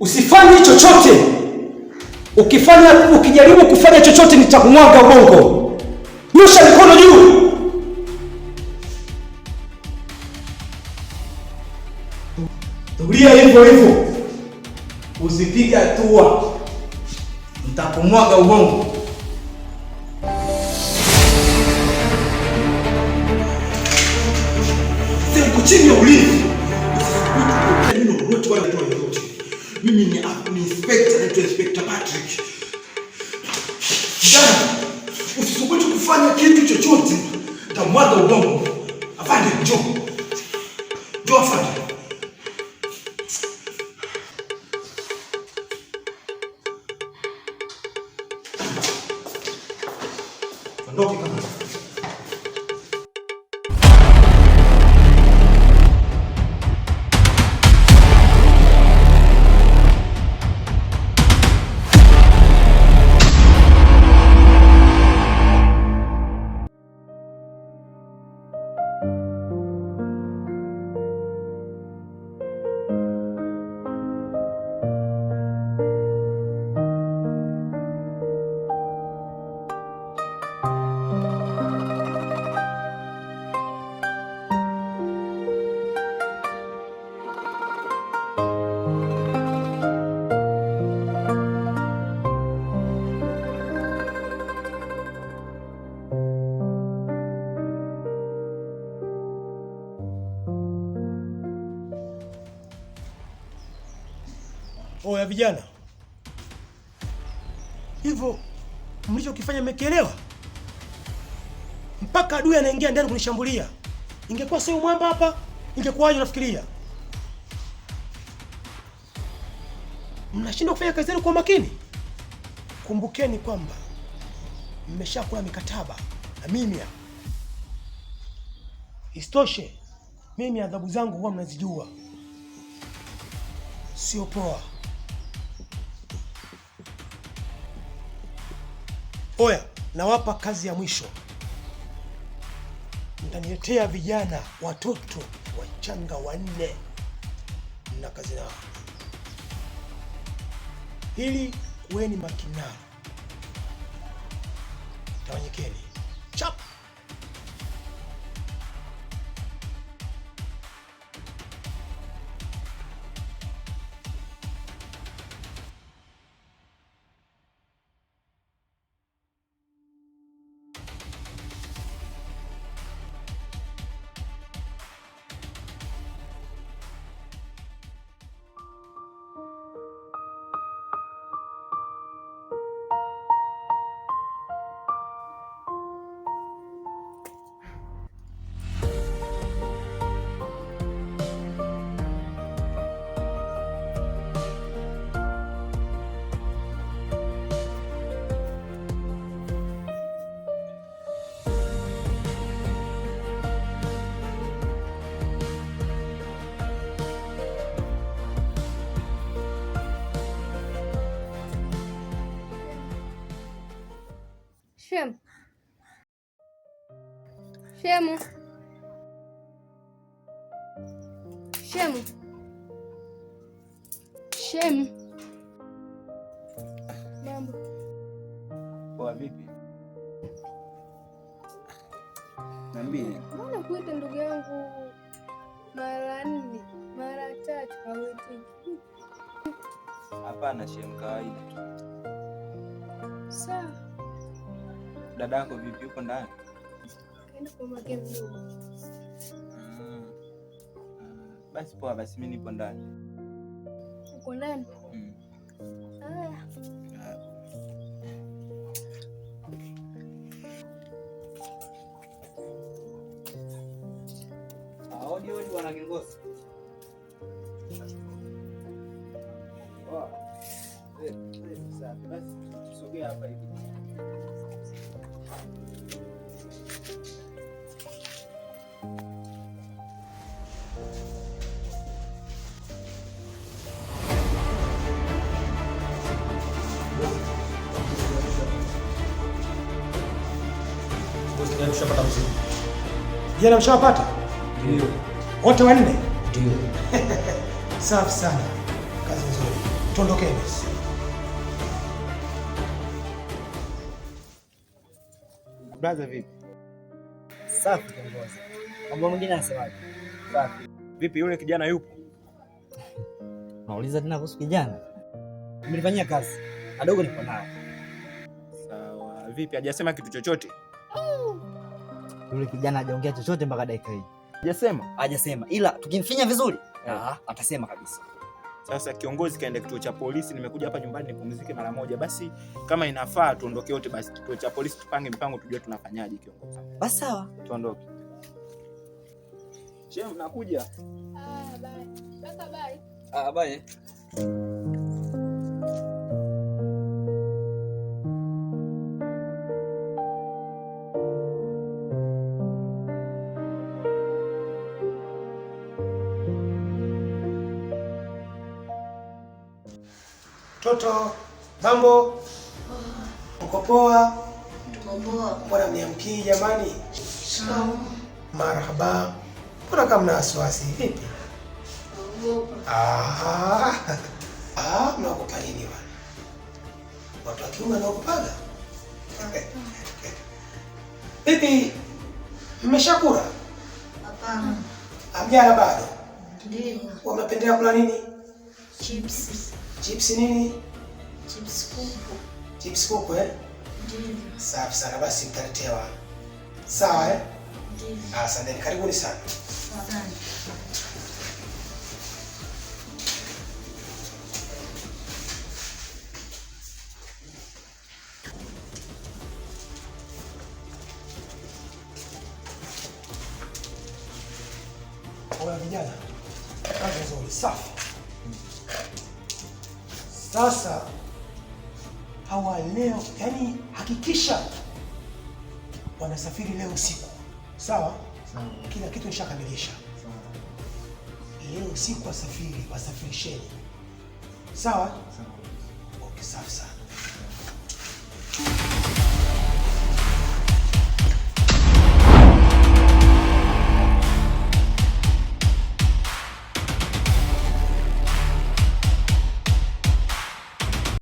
Usifanye chochote. Ukijaribu kufanya chochote nitakumwaga ubongo. Nyosha mikono juu. Tulia hivyo hivyo. Usipige hatua. Nitakumwaga ubongo. Siko chini ya ulinzi. Mimi ni Inspector Patrick. Jana, usisubutu kufanya kitu chochote, nitamwaga ubongo. Afande, njoo. Njoo afande. Ondoke kama. Oya vijana, hivyo mlichokifanya mmekielewa? Mpaka adui anaingia ndani kunishambulia. Ingekuwa sio mwamba hapa, ingekuwaje unafikiria? Mnashindwa kufanya kazi yenu kwa makini? Kumbukeni kwamba mmeshakula mikataba na mimi. Isitoshe, mimi adhabu zangu huwa mnazijua. Sio poa. Oya, nawapa kazi ya mwisho. Mtaniletea vijana watoto wachanga 4. Mna kazi nao. Hili kuweni makini nao. Tawanyikeni. Chap! Shemu. Mambo. Poa vipi? Niambie. Mbona kuita ndugu yangu mara 4, mara 3 hauitiki? Hapana shemu, kawaida tu. Sawa. Dadako vipi, uko ndani? Kaenda kwa mageni ndugu. Basi poa, basi mimi nipo ndani. Uko ndani? Haya. Odi wana Kingosi. Sasa basi tusogea hapa hivi. Mshapata mzigo. Jana mshapata? Ndio. Wote 4? Ndio. Safi sana. Kazi nzuri. Tuondokeni basi. Brother vipi? Safi kiongozi. Mambo mengine anasemaje? Safi. Vipi yule kijana yupo? Nauliza tena kuhusu kijana. Nimelifanyia kazi. Adogo nipo nao. Sawa. Vipi hajasema kitu chochote? Yule kijana hajaongea chochote mpaka dakika hii. Hajasema? Hajasema. Ila tukimfinya vizuri, atasema kabisa. Sasa kiongozi kaenda kituo cha polisi, nimekuja hapa nyumbani nipumzike mara moja. Basi kama inafaa tuondoke wote basi kituo cha polisi tupange mpango tujue tunafanyaje kiongozi. Basi sawa. Tuondoke. Shem, nakuja. Bye. Kaka bye. Bye. Toto, mambo? Uko poa? Tuko poa. Mbona mniamkii jamani? Marhaba. Mbona kama mna wasiwasi vipi? Mnaogopa nini bwana? Watu wa kiume wanaogopaga? Vipi? Mmeshakula? Hapana. Hamjala bado? Ndio. Wamependelea kula nini? Chips. Chips nini? Chips kuku. Chips kuku eh? Ndio. Safi sana, basi mtaletewa. Sawa eh? Ndio. Asante, karibuni sana. Asante. Oya vijana, kazi nzuri, safi. Sasa hawa leo, yani hakikisha wanasafiri leo usiku, sawa? Kila kitu nishakamilisha. Leo usiku wasafirisheni, sawa? Okay, safi sana.